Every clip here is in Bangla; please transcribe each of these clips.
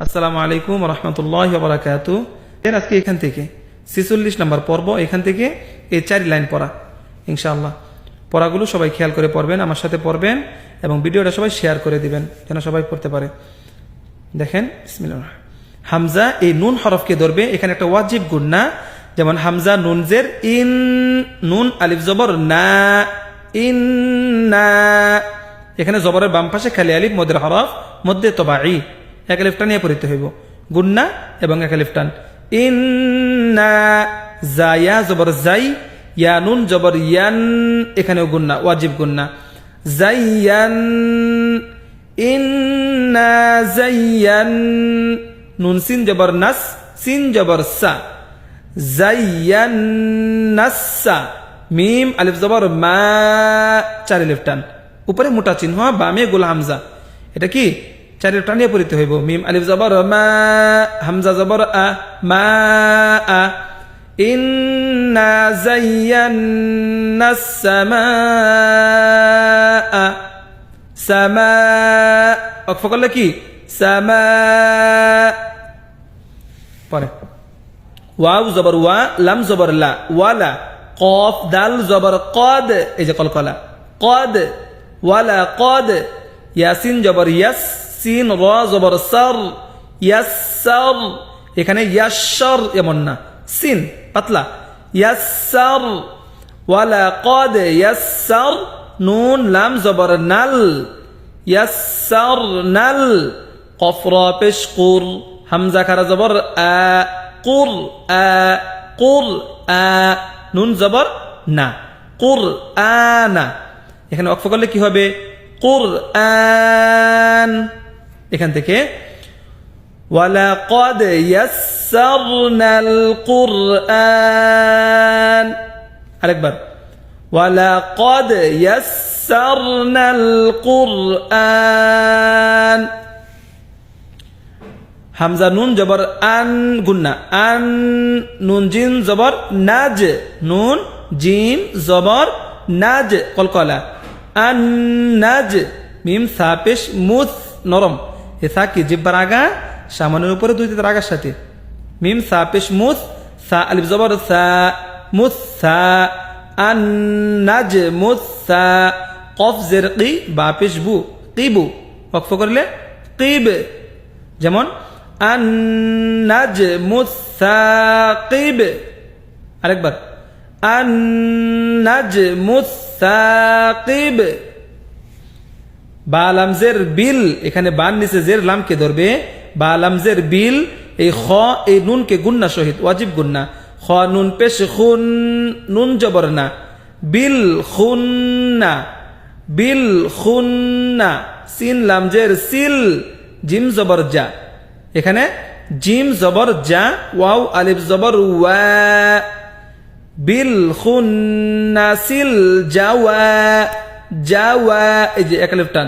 আসসালামু আলাইকুম রহমতুল্লাহ বারাকাতু। আজকে এখান থেকে 46 নম্বর পর্ব, এখান থেকে এই 4 লাইন পড়া ইনশাআল্লাহ। পড়াগুলো সবাই খেয়াল করে পড়বেন, আমার সাথে পড়বেন এবং ভিডিওটা সবাই শেয়ার করে দিবেন যেন সবাই পড়তে পারে। দেখেন বিসমিল্লাহ। হামজা এই নুন হরফকে ধরবে, এখানে একটা ওয়াজিব গুন্না, যেমন হামজা নুন জের ইন, নুন আলিফ জবর না, ইন না। এখানে জবরের বাম পাশে খালি আলিফ মদের হরফ, মধ্যে তবাই, এক আলিফ টান নিয়ে পড়িতে হইব, গুন্না এবং এক আলিফ টান। ইন্না জায়া জবর জাই, ইয়া নুন জবর ইয়ান, এখানেও গুন্না, ওয়াজিব গুন্না। জাইয়ান, ইন্না জাইয়ান, নুন সিন জবর নাস, সিন জবর সা, জাইয়ান নাসা। মিম আলিফ জবর মা, 4 আলিফ টান, উপরে মোটা চিহ্ন, বামে গোল হামজা, এটা কি 4 আলিফ টান নিয়ে পড়িতে হইব। মিম আলিফ জবর মা, হামজা জবর আ, মা আ। ইন্না জাইয়ান্নাস সামাআ, সামা ওয়াকফ করলে কি সামা। পরে ওয়াও জবর ওয়া, লাম জবর লা, ওয়ালা। কফ দাল জবর কদ, এই যে কলকলা, কদ, ওয়ালা কদ। ইয়াসিন জবর ইয়াস, সিন র জবর সর, ইয়াসসর। এখানে ইয়াসসর এমন না, সিন পাতলা, ইয়াসসর। ওয়ালা কদ ইয়াসসর, নুন লাম জবর নাল, ইয়াসসর নাল। কফ র পেশ কুর, হামজা খারা জবর আ, কুর আ, কুর আ। নুন জবর না, কুর আনা। এখানে ওয়াকফ করলে কি হবে কুরআন। এখান থেকে ওয়ালাকাদ ইয়াসসারনাল কুরআন, আরেকবার ওয়ালাকাদ ইয়াসসারনাল কুরআন। হামজা নুন জবর আন, গুন্না, আন। নুন জিম জবর নাজ, নুন জিম জবর নাজ, কলকলা, আন নাজ। মিম সা পেশ মুস, নরম, এ সা কি জিব্বার আগা, সামনের উপরে 2 তিনটা আগার সাথে। মিম সা পেশ মুস, সা আলিফ জবর সা, মুসা, আন নাজ মুসা। কফ জের কি, বা পেশ বু, কিবু, ওয়াকফ করলে কিব। যেমন আন নাজ মুসাকিব, আরেকবার আন নাজ মুসাকিব। বা লামজের বিল, এখানে বান নিচে জের লামকে ধরবে, বা লামজের বিল। এই খ এই নুনকে গুন্না সহিত, ওয়াজিব গুন্না। খ নুন পেশ খুন, নুন জবর না, বিল খুন্না, বিল খুন্না। সিন লামজের সিল, জিম জবর যা, এখানে জিম জবর যা, ওয়াও আলিফ জবর ওয়া, বিল খুন্নাসিল জাওয়া, জাওয়া। এই যে এক আলিফ টান,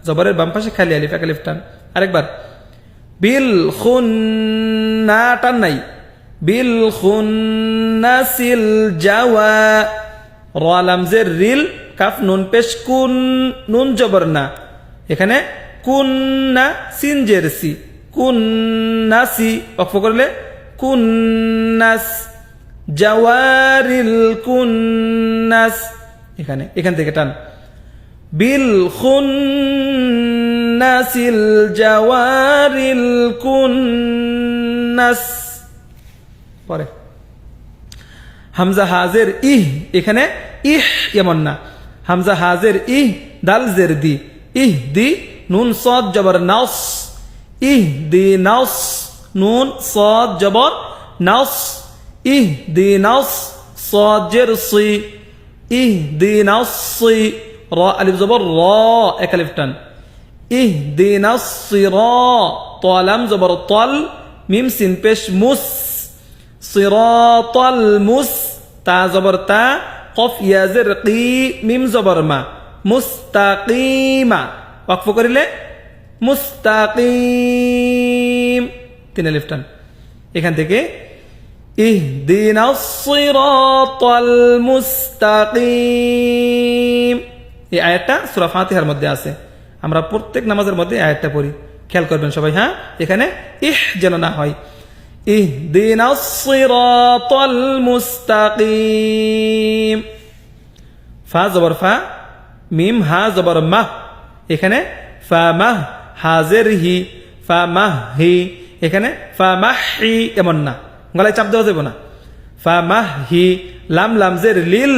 জবরের বাম পাশে খালি আলিফ, এক আলিফ টান। আরেকবার বিল খুন্না, টান নাই, বিল খুন্নাসিল জাওয়া। র লামজের রিল, কাফ নুন পেশ কুন, নুন জবর না, এখানে কুন্না, সিন জের সি, কুন্নাসি, ওয়াকফ করলে কুন্নাস, জাওয়ারিল কুন্নাস। এখান থেকে টান, বিল খুন্নাসিল জাওয়ারিল কুন্নাস। পরে হামজা হাজের ইহ, এখানে ইহ এমন না, হামজা হাজের ইহ, দাল জের দি, ইহ দি। নুন সদ জবর নাস, ইহ দি নাস, নুন সদ জবর নাস, ইহ দি নাস। সদ জের সি, ইহ দি নাসি। র আলিফ জবর র, এক আলিফ টান, ইহ দি নাসি র। তলাম জবর তল, মিম সিন পেশ মুস, সিরাতাল মুস। তা জবর তা, কফ ইয়া জের কি, মিম জবর মা, মুস্তাকিমা। ওয়াকফ করিলে মুস্তাকিম, 3 আলিফ টান। এখান থেকে ইহদিনাস সিরাতাল মুস্তাকিম, এই আয়াতটা সূরা ফাতিহার মধ্যে আছে। আমরা প্রত্যেক নামাজের মধ্যে আয়াতটা পড়ি, খেয়াল করবেন সবাই। হ্যাঁ, এখানে ইহ যেন না হয়। ইহদিনাস সিরাতাল মুস্তাকিম, ফা জবর ফা, মিম হা জবর মাহ, এখানে ফা মাহ, হাজের হি, ফা মাহ হি, এখানে ফা মাহ হি, এমন না, গলায় চাপ দেওয়া যাবে না। ফা মাহ হি, লাম লামজের লিল,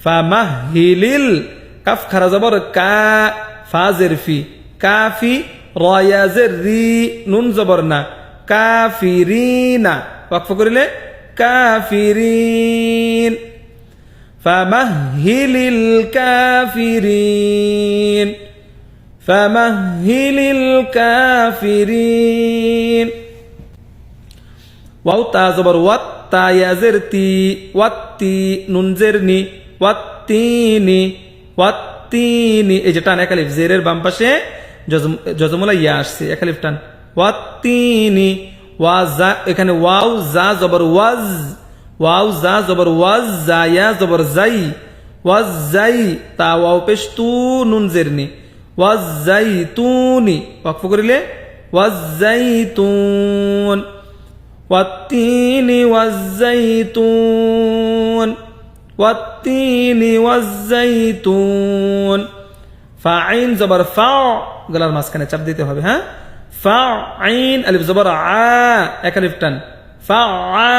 ফা মাহ হি লিল, কাফ খারা জবর কা, ফাজের ফি, কাফি, রয়াজের রি, নুন জবর না, কাফিরিনা, ওয়াকফ করিলে কাফিরিন। ফামাহহিলিল কাফিরিন, ফামাহহিলিল কাফিরিন। ওয়াও তা জবর ওয়াত, তা ইয়াজের তি, ওয়াত্তি, নুন জের নি, ওয়াত্তিনি, ওয়াত্তিনি, এই যে টান এক আলিফ, জেরের বাম পাশে জজমুলা ইয়া আসছে, এক আলিফ টান, ওয়াত্তিনি, ওয়াজা, এখানে ওয়াও জা জবর ওয়াজ, ওয়াও জা জবর ওয়াজ, জায়া জবর জাই, ওয়াজ জাই, তা ওয়াও পেশ তু, নুন জেরনি, ওয়াজ জাই তুনি, ওয়াকফ করিলে ওয়াজ জাই তুন। ওয়াত্তিনি ওয়াজ জাই তুন, ওয়াত্তিনি ওয়াজ জাই তুন। ফাইন জবর ফা, গলার মাঝখানে চাপ দিতে হবে। হ্যাঁ, ফা আইন, আলিফ জবর আ, এক আলিফ টান, ফা আ,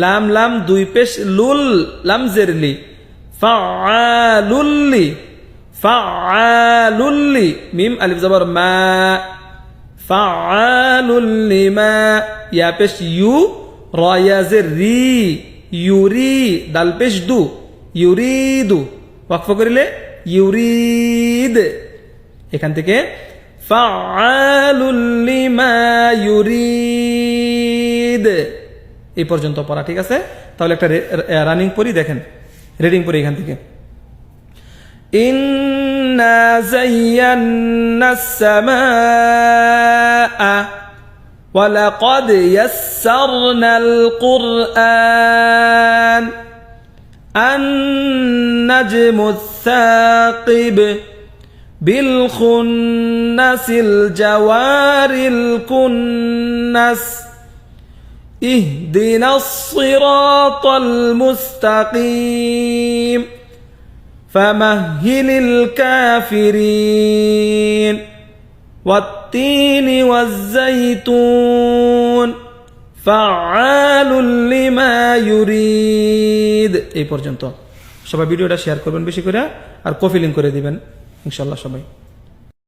লাম লাম দুই পেশ লুল, লাম জেরলি, ফা লুল্লি, ফা লুল্লি, মিম আলিফ জবর মা, ফা লুল্লি মা, ইয়া পেশ ইউ, রয়া জের রি, ইউরি, দাল পেশ দু, ইউরিদু, ওয়াকফ করিলে ইউরিদ। এখান থেকে ফাআলুল লিমা ইউরিদ, এই পর্যন্ত পড়া ঠিক আছে। তাহলে একটা রানিং পড়ি, দেখেন, রিডিং পড়ি এখান থেকে। ইন্না যায়্যানাস সামাআ ওয়া লাকাদ ইয়াসসারনাল কুরআন النجم الثاقب بالخنس الجوار الكنس اهدنا الصراط المستقيم فمهل الكافرين والتين والزيتون ফাআলুল লিমা ইউরিদ। এই পর্যন্ত। সবাই ভিডিওটা শেয়ার করবেন বেশি করে, আর কপি লিংক করে দিবেন ইনশাআল্লাহ সবাই।